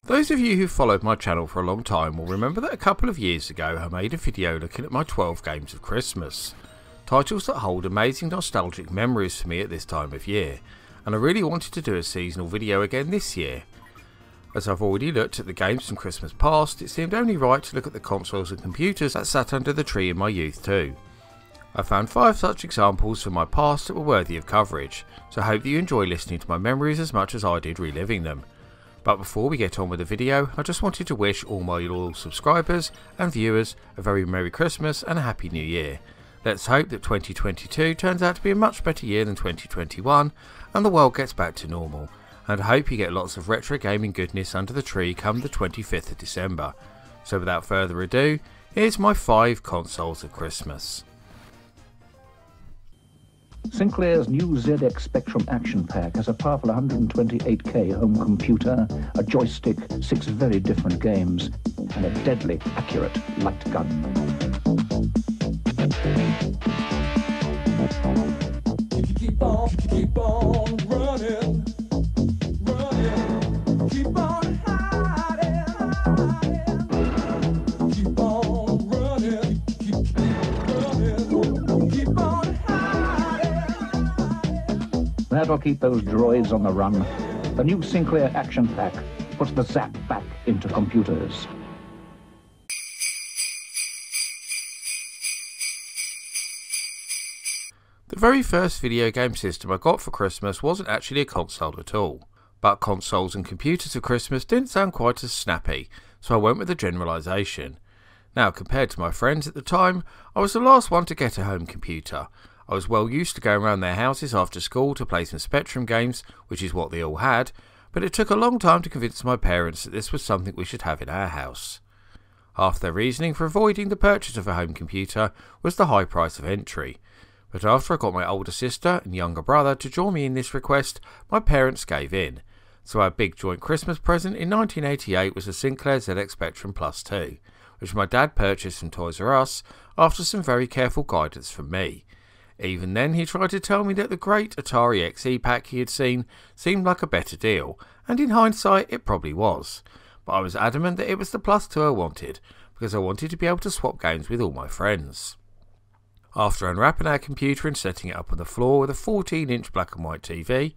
Those of you who followed my channel for a long time will remember that a couple of years ago I made a video looking at my 12 games of Christmas. Titles that hold amazing nostalgic memories for me at this time of year, and I really wanted to do a seasonal video again this year. As I've already looked at the games from Christmas past, it seemed only right to look at the consoles and computers that sat under the tree in my youth too. I found 5 such examples from my past that were worthy of coverage, so I hope that you enjoy listening to my memories as much as I did reliving them. But before we get on with the video, I just wanted to wish all my loyal subscribers and viewers a very Merry Christmas and a Happy New Year. Let's hope that 2022 turns out to be a much better year than 2021 and the world gets back to normal. And I hope you get lots of retro gaming goodness under the tree come the 25th of December. So without further ado, here's my 5 consoles of Christmas. Sinclair's new ZX Spectrum Action Pack has a powerful 128K home computer, a joystick, 6 very different games, and a deadly accurate light gun. Keep on running, keep on hiding, keep on running, keep on hiding. That'll keep those droids on the run. The new Sinclair Action Pack puts the zap back into computers. The very first video game system I got for Christmas wasn't actually a console at all, but consoles and computers for Christmas didn't sound quite as snappy, so I went with the generalisation. Now, compared to my friends at the time, I was the last one to get a home computer. I was well used to going around their houses after school to play some Spectrum games, which is what they all had, but it took a long time to convince my parents that this was something we should have in our house. Half their reasoning for avoiding the purchase of a home computer was the high price of entry. But after I got my older sister and younger brother to join me in this request, my parents gave in. So our big joint Christmas present in 1988 was a Sinclair ZX Spectrum Plus 2, which my dad purchased from Toys R Us after some very careful guidance from me. Even then he tried to tell me that the great Atari XE pack he had seen seemed like a better deal, and in hindsight it probably was. But I was adamant that it was the Plus 2 I wanted, because I wanted to be able to swap games with all my friends. After unwrapping our computer and setting it up on the floor with a 14-inch black and white TV,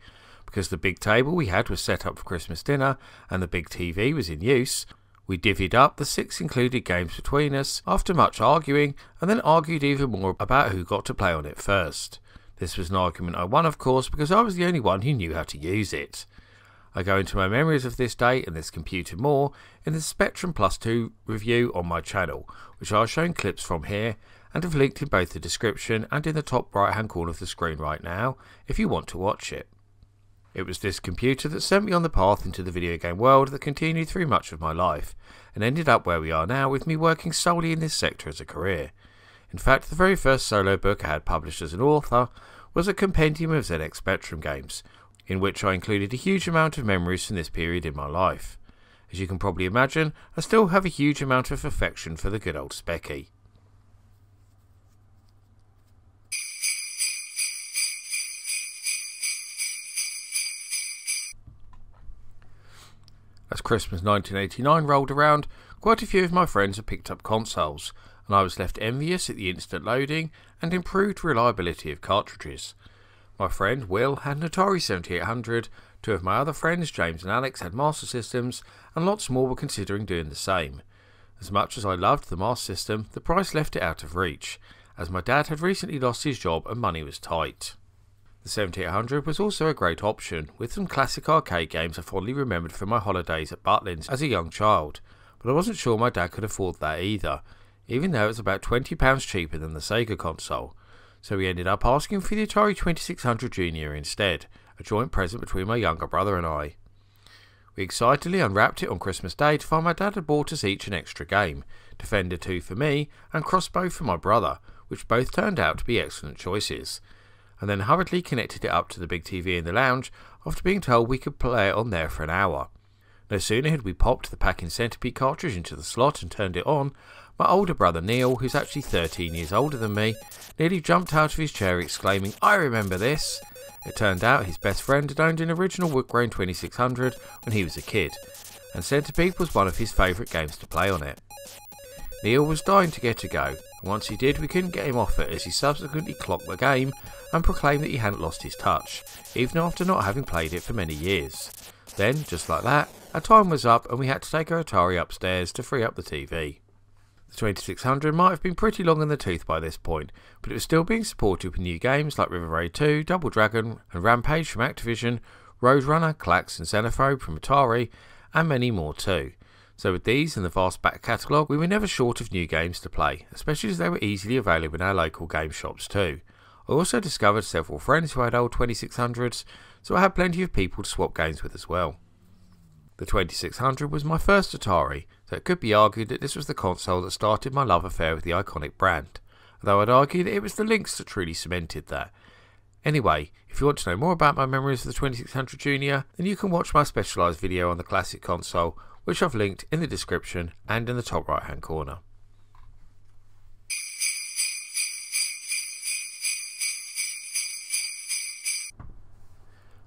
because the big table we had was set up for Christmas dinner and the big TV was in use, we divvied up the 6 included games between us after much arguing, and then argued even more about who got to play on it first. This was an argument I won, of course, because I was the only one who knew how to use it. I go into my memories of this day and this computer more in the Spectrum Plus 2 review on my channel, which I'll show clips from here, and have linked in both the description and in the top right hand corner of the screen right now if you want to watch it. It was this computer that sent me on the path into the video game world that continued through much of my life, and ended up where we are now with me working solely in this sector as a career. In fact, the very first solo book I had published as an author was a compendium of ZX Spectrum games, in which I included a huge amount of memories from this period in my life. As you can probably imagine, I still have a huge amount of affection for the good old Specky. As Christmas 1989 rolled around, quite a few of my friends had picked up consoles, and I was left envious at the instant loading and improved reliability of cartridges. My friend Will had an Atari 7800, 2 of my other friends, James and Alex, had Master Systems, and lots more were considering doing the same. As much as I loved the Master System, the price left it out of reach, as my dad had recently lost his job and money was tight. The 7800 was also a great option, with some classic arcade games I fondly remembered from my holidays at Butlins as a young child, but I wasn't sure my dad could afford that either, even though it was about £20 cheaper than the Sega console, so we ended up asking for the Atari 2600 Junior instead, a joint present between my younger brother and I. We excitedly unwrapped it on Christmas Day to find my dad had bought us each an extra game, Defender 2 for me and Crossbow for my brother, which both turned out to be excellent choices, and then hurriedly connected it up to the big TV in the lounge after being told we could play it on there for an hour. No sooner had we popped the Pack-In Centipede cartridge into the slot and turned it on, my older brother Neil, who's actually 13 years older than me, nearly jumped out of his chair exclaiming, "I remember this!" It turned out his best friend had owned an original wood-grain 2600 when he was a kid, and Centipede was one of his favourite games to play on it. Neil was dying to get a go, and once he did we couldn't get him off it, as he subsequently clocked the game and proclaimed that he hadn't lost his touch, even after not having played it for many years. Then, just like that, our time was up and we had to take our Atari upstairs to free up the TV. The 2600 might have been pretty long in the tooth by this point, but it was still being supported with new games like River Raid 2, Double Dragon and Rampage from Activision, Roadrunner, Klax and Xenophobe from Atari, and many more too. So with these and the vast back catalogue, we were never short of new games to play, especially as they were easily available in our local game shops too. I also discovered several friends who had old 2600s, so I had plenty of people to swap games with as well. The 2600 was my first Atari, so it could be argued that this was the console that started my love affair with the iconic brand, although I'd argue that it was the Lynx that truly cemented that. Anyway, if you want to know more about my memories of the 2600 Junior, then you can watch my specialised video on the classic console, which I've linked in the description and in the top right hand corner.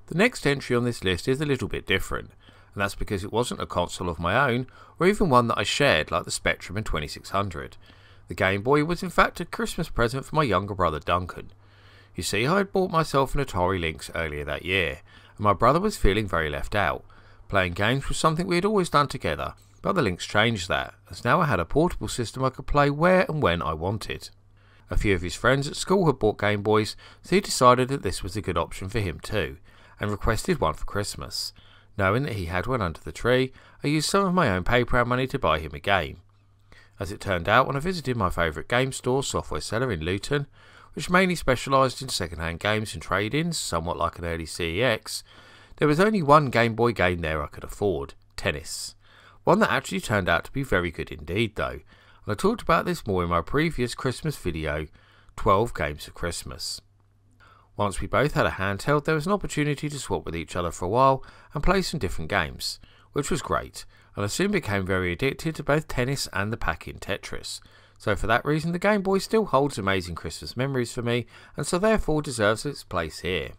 The next entry on this list is a little bit different, and that's because it wasn't a console of my own, or even one that I shared like the Spectrum and 2600. The Game Boy was in fact a Christmas present for my younger brother Duncan. You see, I had bought myself an Atari Lynx earlier that year, and my brother was feeling very left out. Playing games was something we had always done together, but the Lynx changed that, as now I had a portable system I could play where and when I wanted. A few of his friends at school had bought Game Boys, so he decided that this was a good option for him too, and requested one for Christmas. Knowing that he had one under the tree, I used some of my own paper and money to buy him a game. As it turned out, when I visited my favourite game store, Software Seller in Luton, which mainly specialised in second-hand games and trade-ins, somewhat like an early CEX, there was only one Game Boy game there I could afford, Tennis. One that actually turned out to be very good indeed though, and I talked about this more in my previous Christmas video, 12 Games of Christmas. Once we both had a handheld, there was an opportunity to swap with each other for a while and play some different games, which was great, and I soon became very addicted to both tennis and the pack-in Tetris. So for that reason the Game Boy still holds amazing Christmas memories for me, and so therefore deserves its place here.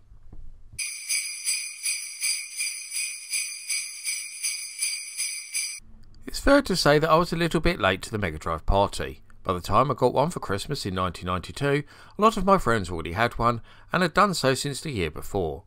It's fair to say that I was a little bit late to the Mega Drive party. By the time I got one for Christmas in 1992, a lot of my friends already had one, and had done so since the year before.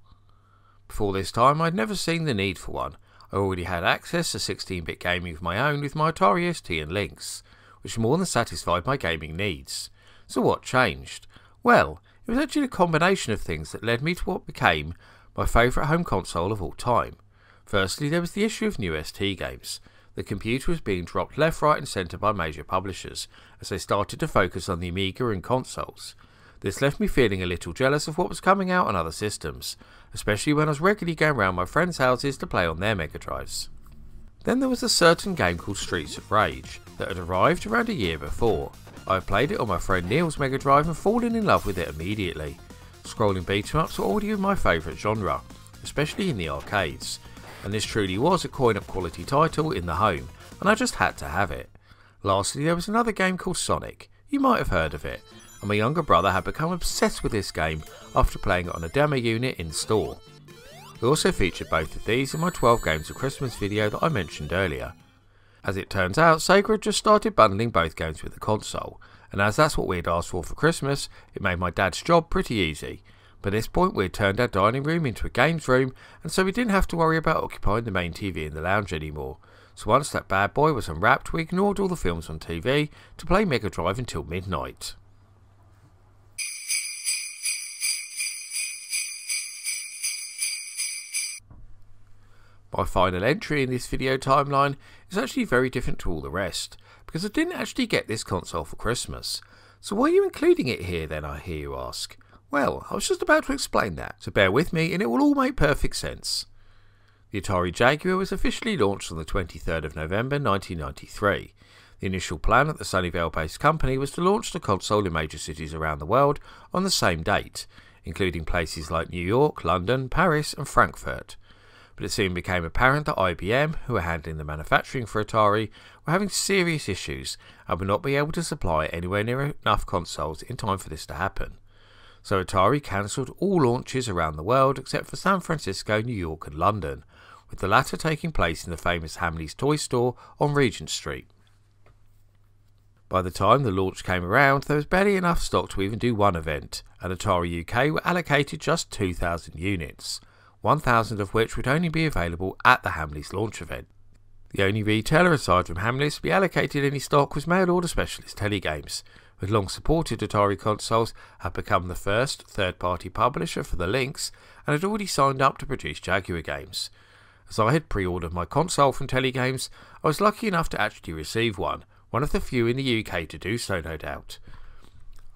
Before this time I'd never seen the need for one. I already had access to 16-bit gaming of my own with my Atari ST and Lynx, which more than satisfied my gaming needs. So what changed? Well, it was actually a combination of things that led me to what became my favourite home console of all time. Firstly, there was the issue of new ST games. The computer was being dropped left, right and centre by major publishers, as they started to focus on the Amiga and consoles. This left me feeling a little jealous of what was coming out on other systems, especially when I was regularly going around my friends' houses to play on their Mega Drives. Then there was a certain game called Streets of Rage, that had arrived around a year before. I had played it on my friend Neil's Mega Drive and fallen in love with it immediately. Scrolling beat-em-ups were already my favourite genre, especially in the arcades, and this truly was a coin-up quality title in the home, and I just had to have it. Lastly, there was another game called Sonic. You might have heard of it, and my younger brother had become obsessed with this game after playing it on a demo unit in store. I also featured both of these in my 12 Games of Christmas video that I mentioned earlier. As it turns out, Sega had just started bundling both games with the console, and as that's what we had asked for Christmas, it made my dad's job pretty easy. By this point we had turned our dining room into a games room, and so we didn't have to worry about occupying the main TV in the lounge anymore. So once that bad boy was unwrapped, we ignored all the films on TV to play Mega Drive until midnight. My final entry in this video timeline is actually very different to all the rest, because I didn't actually get this console for Christmas. So why are you including it here then, I hear you ask? Well, I was just about to explain that, so bear with me and it will all make perfect sense. The Atari Jaguar was officially launched on the 23rd of November 1993. The initial plan at the Sunnyvale-based company was to launch the console in major cities around the world on the same date, including places like New York, London, Paris and Frankfurt. But it soon became apparent that IBM, who were handling the manufacturing for Atari, were having serious issues and would not be able to supply anywhere near enough consoles in time for this to happen. So Atari cancelled all launches around the world except for San Francisco, New York and London, with the latter taking place in the famous Hamleys toy store on Regent Street. By the time the launch came around, there was barely enough stock to even do one event, and Atari UK were allocated just 2,000 units, 1,000 of which would only be available at the Hamleys launch event. The only retailer aside from Hamleys to be allocated any stock was mail order specialist Telegames, who had long supported Atari consoles, had become the first third-party publisher for the Lynx, and had already signed up to produce Jaguar games. As I had pre-ordered my console from Telegames, I was lucky enough to actually receive one of the few in the UK to do so, no doubt.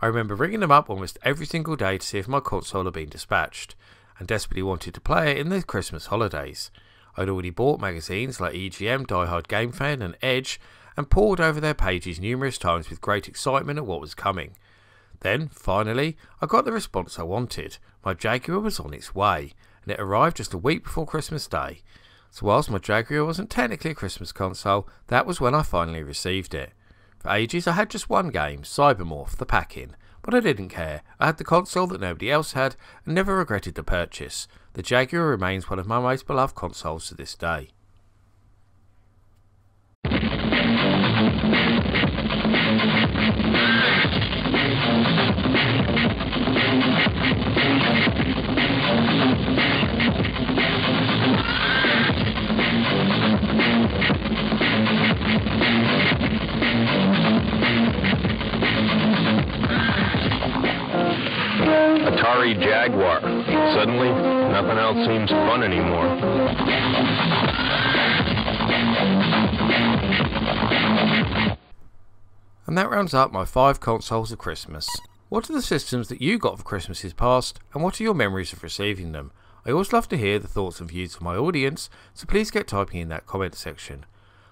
I remember ringing them up almost every single day to see if my console had been dispatched, and desperately wanted to play it in the Christmas holidays. I'd already bought magazines like EGM, Die Hard Game Fan and Edge, and pored over their pages numerous times with great excitement at what was coming. Then, finally, I got the response I wanted. My Jaguar was on its way, and it arrived just a week before Christmas Day. So whilst my Jaguar wasn't technically a Christmas console, that was when I finally received it. For ages I had just one game, Cybermorph, the pack-in, but I didn't care. I had the console that nobody else had, and never regretted the purchase. The Jaguar remains one of my most beloved consoles to this day. Atari Jaguar. Suddenly, nothing else seems fun anymore. And that rounds up my 5 consoles of Christmas. What are the systems that you got for Christmases past, and what are your memories of receiving them? I always love to hear the thoughts and views of my audience, so please get typing in that comment section.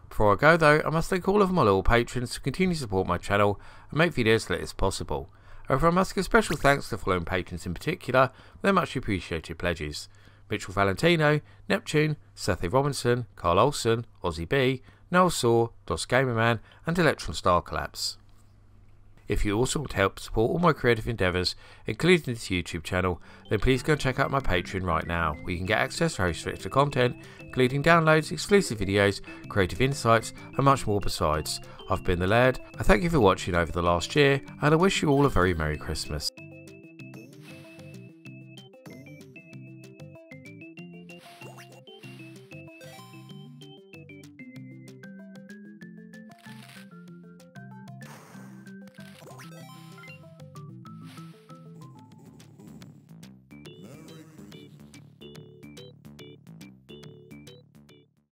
Before I go though, I must thank all of my loyal patrons who continue to support my channel and make videos that is possible. However, I must give special thanks to the following patrons in particular for their much appreciated pledges: Mitchell Valentino, Neptune, Seth A. Robinson, Carl Olsen, Ozzy B, Noel Saw, Dos Gamerman and Electron Star Collapse. If you also want to help support all my creative endeavours, including this YouTube channel, then please go and check out my Patreon right now, where you can get access to host-restricted content, including downloads, exclusive videos, creative insights and much more besides. I've been the Laird, I thank you for watching over the last year, and I wish you all a very Merry Christmas.